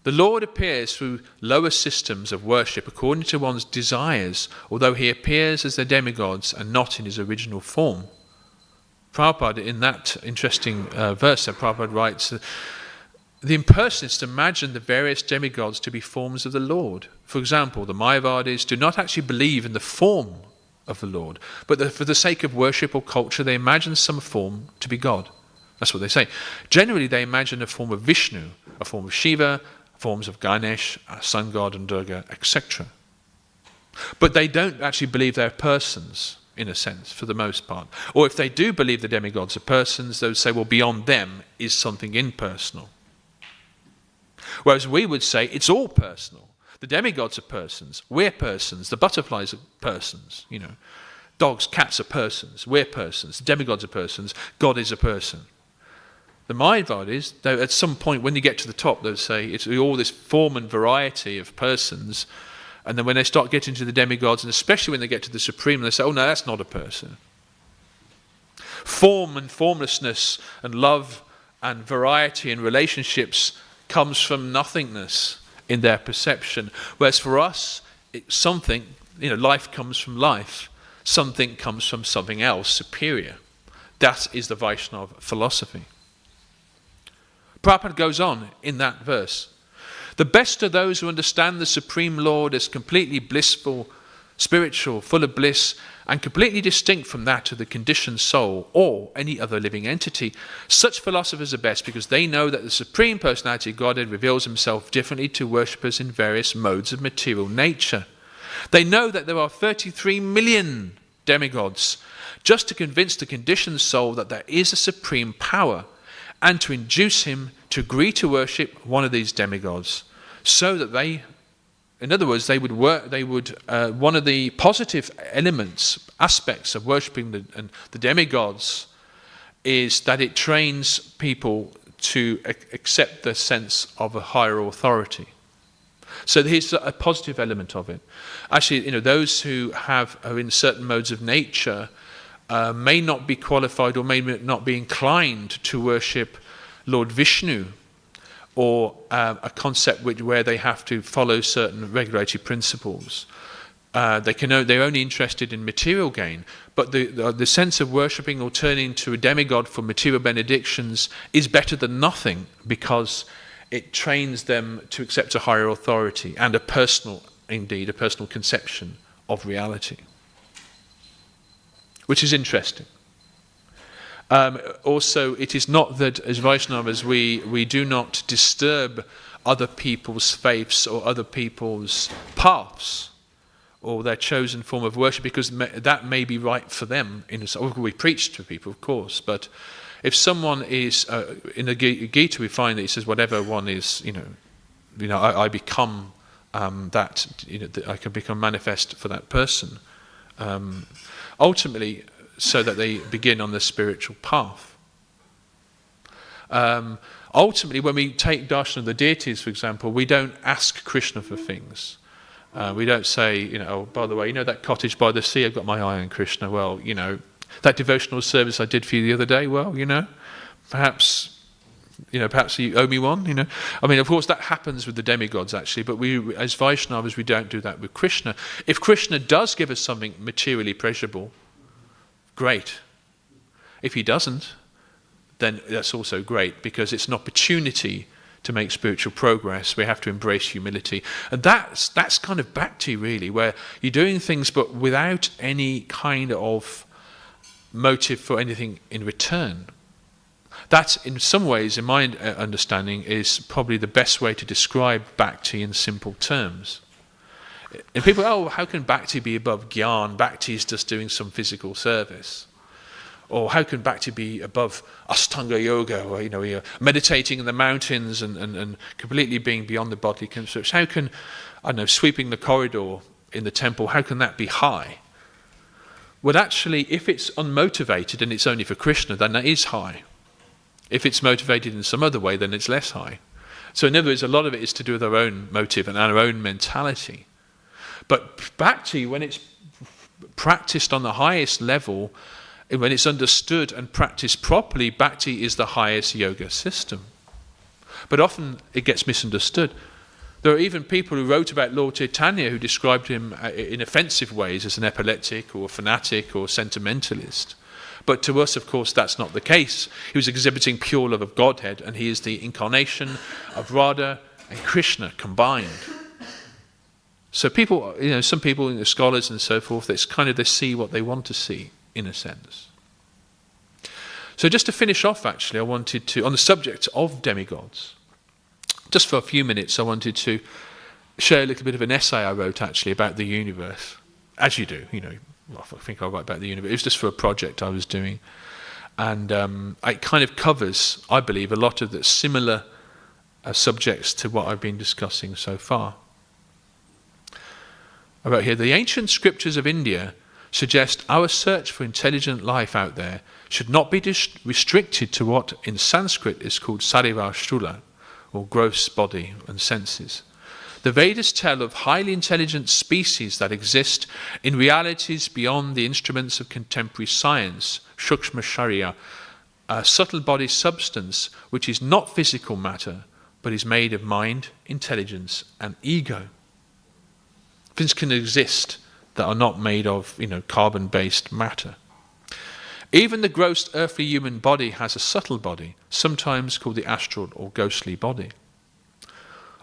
The Lord appears through lower systems of worship according to one's desires, although he appears as the demigods and not in his original form. Prabhupada, in that interesting verse, Prabhupada writes, the impersonalists imagine the various demigods to be forms of the Lord. For example, the Mayavadis do not actually believe in the form of the Lord, but for the sake of worship or culture, they imagine some form to be God. That's what they say. Generally, they imagine a form of Vishnu, a form of Shiva, forms of Ganesh, sun god and Durga, etc. But they don't actually believe they're persons, in a sense, for the most part. Or if they do believe the demigods are persons, they would say, well, beyond them is something impersonal. Whereas we would say it's all personal. The demigods are persons, we're persons, the butterflies are persons, Dogs, cats are persons, we're persons, the demigods are persons, God is a person. The Mayavadis, though, at some point when you get to the top, they'll say it's all this form and variety of persons, and then when they start getting to the demigods, and especially when they get to the Supreme, they say, oh no, that's not a person. Form and formlessness and love and variety and relationships comes from nothingness in their perception, whereas for us, it's something, life comes from life, something comes from something else superior. That is the Vaishnava philosophy. Prabhupada goes on in that verse. The best are those who understand the Supreme Lord as completely blissful, spiritual, full of bliss, and completely distinct from that of the conditioned soul or any other living entity. Such philosophers are best because they know that the Supreme Personality of Godhead reveals himself differently to worshippers in various modes of material nature. They know that there are 33 million demigods just to convince the conditioned soul that there is a supreme power and to induce him to agree to worship one of these demigods, so that they, in other words, one of the positive aspects of worshipping the demigods is that it trains people to accept the sense of a higher authority. So here's a positive element of it. Actually, those who are in certain modes of nature may not be qualified or may not be inclined to worship Lord Vishnu, or a concept where they have to follow certain regulatory principles. They're only interested in material gain, but the sense of worshipping or turning to a demigod for material benedictions is better than nothing, because it trains them to accept a higher authority and a personal conception of reality, which is interesting. Also, it is not that as Vaishnavas we do not disturb other people's faiths or other people's paths or their chosen form of worship, because that may be right for them. We preach to people, of course, but if someone is in the Gita, we find that it says whatever one is, I become that. I can become manifest for that person. Ultimately, so that they begin on the spiritual path. Ultimately, when we take darshan of the deities, for example, we don't ask Krishna for things. We don't say, oh, by the way, that cottage by the sea, I've got my eye on Krishna. Well, that devotional service I did for you the other day, well, perhaps you owe me one, I mean, of course, that happens with the demigods, actually, but we, as Vaishnavas, we don't do that with Krishna. If Krishna does give us something materially pleasurable, great. If he doesn't, then that's also great, because it's an opportunity to make spiritual progress. We have to embrace humility. And that's kind of bhakti, really, where you're doing things but without any kind of motive for anything in return. That, in some ways, in my understanding, is probably the best way to describe bhakti in simple terms. And people, how can bhakti be above gyan? Bhakti is just doing some physical service. Or how can bhakti be above Ashtanga yoga, or you're meditating in the mountains and completely being beyond the bodily concepts? How can, sweeping the corridor in the temple, how can that be high? Well, actually, if it's unmotivated and it's only for Krishna, then that is high. If it's motivated in some other way, then it's less high. So in other words, a lot of it is to do with our own motive and our own mentality. But bhakti, when it's practiced on the highest level, when it's understood and practiced properly, bhakti is the highest yoga system. But often it gets misunderstood. There are even people who wrote about Lord Chaitanya who described him in offensive ways as an epileptic or a fanatic or sentimentalist. But to us, of course, that's not the case. He was exhibiting pure love of Godhead, and he is the incarnation of Radha and Krishna combined. So people, some people, scholars and so forth, it's kind of they see what they want to see, in a sense. So just to finish off, actually, I wanted to, on the subject of demigods, just for a few minutes, I wanted to share a little bit of an essay I wrote, actually, about the universe. As you do, I think I'll write about the universe. It was just for a project I was doing. And it kind of covers, I believe, a lot of the similar subjects to what I've been discussing so far. I wrote here, the ancient scriptures of India suggest our search for intelligent life out there should not be restricted to what in Sanskrit is called sarira sthula, or gross body and senses. The Vedas tell of highly intelligent species that exist in realities beyond the instruments of contemporary science, shukshma sharya, a subtle body substance which is not physical matter, but is made of mind, intelligence, and ego. Things can exist that are not made of, carbon-based matter. Even the gross earthly human body has a subtle body, sometimes called the astral or ghostly body.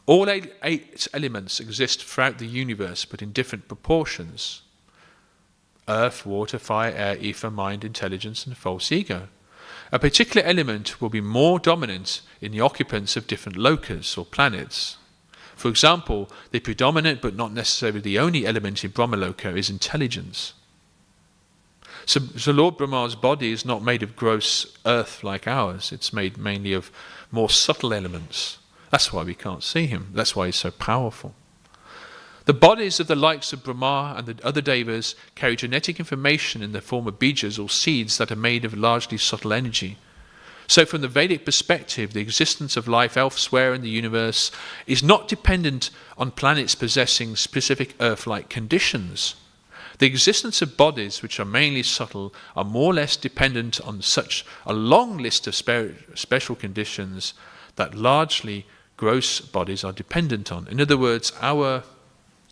All eight elements exist throughout the universe, but in different proportions. earth, water, fire, air, ether, mind, intelligence, and false ego. A particular element will be more dominant in the occupants of different lokas or planets. For example, the predominant but not necessarily the only element in Brahmaloka is intelligence. So Lord Brahma's body is not made of gross earth like ours. It's made mainly of more subtle elements. That's why we can't see him. That's why he's so powerful. The bodies of the likes of Brahma and the other devas carry genetic information in the form of bijas or seeds that are made of largely subtle energy. So from the Vedic perspective, the existence of life elsewhere in the universe is not dependent on planets possessing specific Earth-like conditions. The existence of bodies, which are mainly subtle, are more or less dependent on such a long list of special conditions that largely gross bodies are dependent on. In other words, our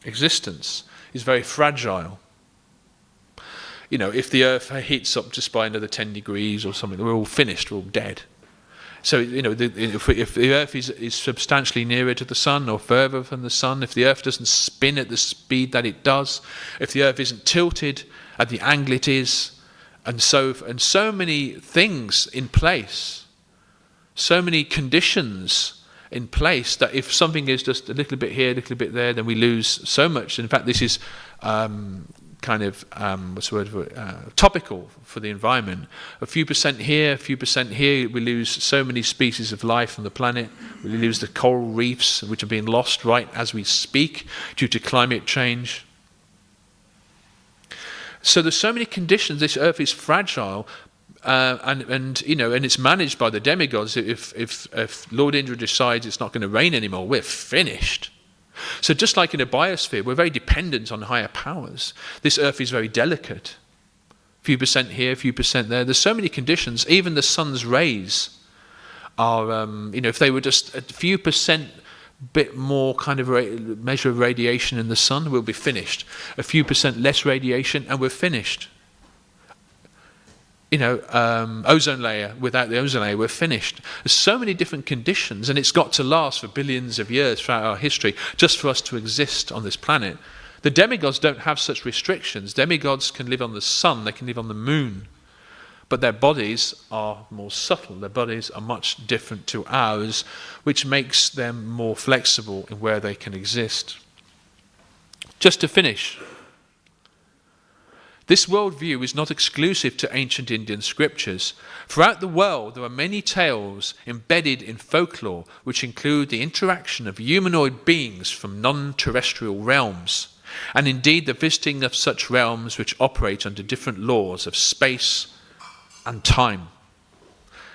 existence is very fragile. You know, if the Earth heats up just by another 10 degrees or something, we're all finished, we're all dead. So, you know, if the Earth is substantially nearer to the Sun or further from the Sun, if the Earth doesn't spin at the speed that it does, if the Earth isn't tilted at the angle it is, and so many things in place, so many conditions in place that if something is just a little bit here, a little bit there, then we lose so much. In fact, this is topical for the environment. A few percent here, we lose so many species of life on the planet. We lose the coral reefs, which are being lost right as we speak due to climate change. So there's so many conditions. This Earth is fragile. And it's managed by the demigods. If Lord Indra decides it's not going to rain anymore, we're finished. So just like in a biosphere, we're very dependent on higher powers. This Earth is very delicate. A few percent here, a few percent there. There's so many conditions. Even the sun's rays are, if they were just a few percent bit more kind of measure of radiation in the sun, we'll be finished. A few percent less radiation, and we're finished. Ozone layer, without the ozone layer, we're finished. There's so many different conditions, and it's got to last for billions of years throughout our history just for us to exist on this planet. The demigods don't have such restrictions. Demigods can live on the sun, they can live on the moon, but their bodies are more subtle. Their bodies are much different to ours, which makes them more flexible in where they can exist. Just to finish, this worldview is not exclusive to ancient Indian scriptures. Throughout the world, there are many tales embedded in folklore which include the interaction of humanoid beings from non-terrestrial realms, and indeed the visiting of such realms which operate under different laws of space and time.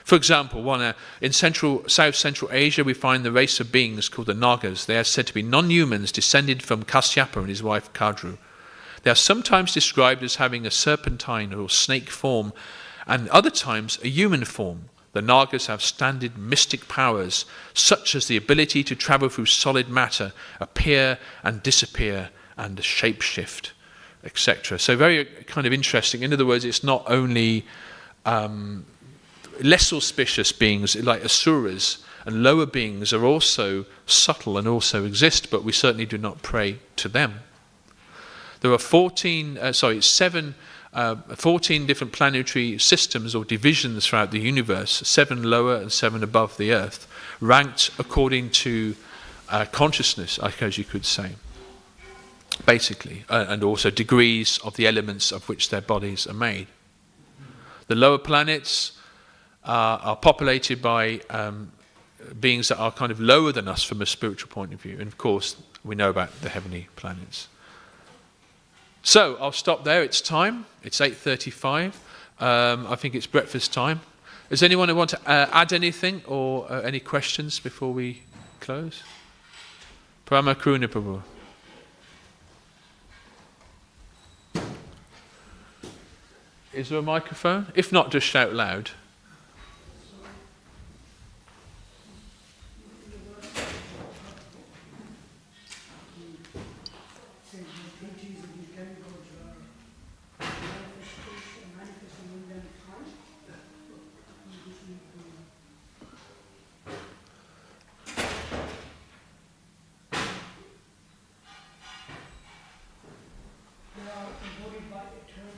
For example, in South Central Asia, we find the race of beings called the Nagas. They are said to be non-humans descended from Kasyapa and his wife Kadru. They are sometimes described as having a serpentine or snake form, and other times a human form. The Nagas have standard mystic powers, such as the ability to travel through solid matter, appear and disappear, and shapeshift, etc. So very kind of interesting. In other words, it's not only less auspicious beings like asuras, and lower beings are also subtle and also exist, but we certainly do not pray to them. There are 14 different planetary systems or divisions throughout the universe, 7 lower and 7 above the Earth, ranked according to consciousness, I suppose you could say, basically, and also degrees of the elements of which their bodies are made. The lower planets are populated by beings that are kind of lower than us from a spiritual point of view, and of course we know about the heavenly planets. So I'll stop there. It's time. It's 8:35. I think it's breakfast time. Does anyone want to add anything or any questions before we close? Parama Karuna Prabhu. Is there a microphone? If not, just shout loud. They are embodied by eternal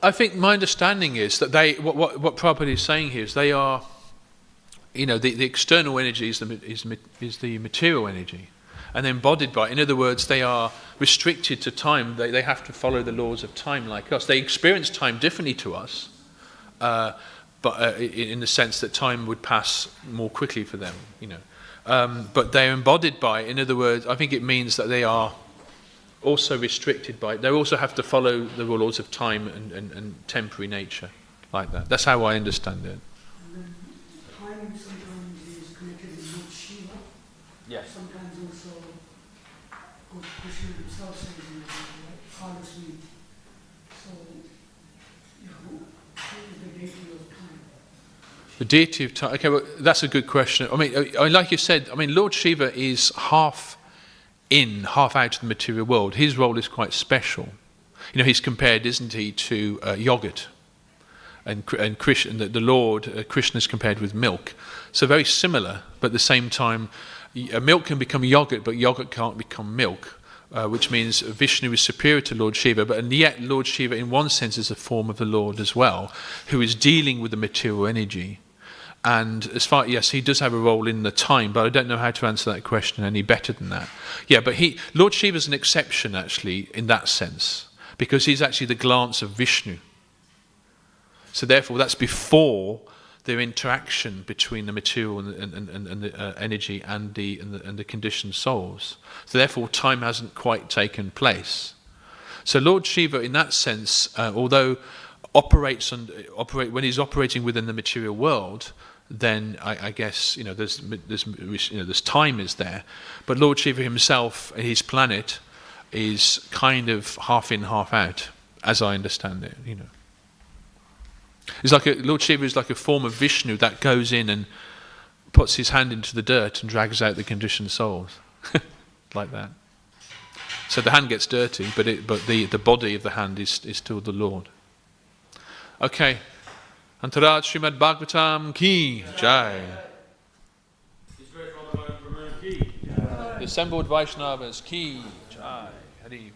I think my understanding is that what Prabhupada is saying here is they are, the external energy is the material energy, and embodied by, in other words, they are restricted to time. They have to follow the laws of time like us. They experience time differently to us, but in the sense that time would pass more quickly for them, But they're embodied by, in other words, I think it means that they are also restricted by, they also have to follow the laws of time and temporary nature, like that. That's how I understand it. And then time sometimes is connected with Shiva. Yes. Sometimes also, Krishna himself says in honestly. So, who is the deity of time? The deity of time. Okay, well, that's a good question. I mean, like you said, Lord Shiva is half in, half out of the material world. His role is quite special. He's compared, isn't he, to yogurt, and Krishna, the Lord Krishna is compared with milk. So very similar, but at the same time, milk can become yogurt, but yogurt can't become milk. Which means Vishnu is superior to Lord Shiva, and yet Lord Shiva, in one sense, is a form of the Lord as well, who is dealing with the material energy. And yes, he does have a role in the time, but I don't know how to answer that question any better than that. Yeah, but Lord Shiva is an exception, actually, in that sense, because he's actually the glance of Vishnu. So therefore, that's before their interaction between the material and the energy and the conditioned souls. So therefore, time hasn't quite taken place. So Lord Shiva, in that sense, although when he's operating within the material world, then I guess there's time is there, but Lord Shiva himself, his planet, is kind of half in, half out, as I understand it. It's like Lord Shiva is like a form of Vishnu that goes in and puts his hand into the dirt and drags out the conditioned souls, like that. So the hand gets dirty, but the body of the hand is still the Lord. Okay. Antarad Srimad Bhagavatam ki jai. The assembled Vaishnavas ki jai. Hari.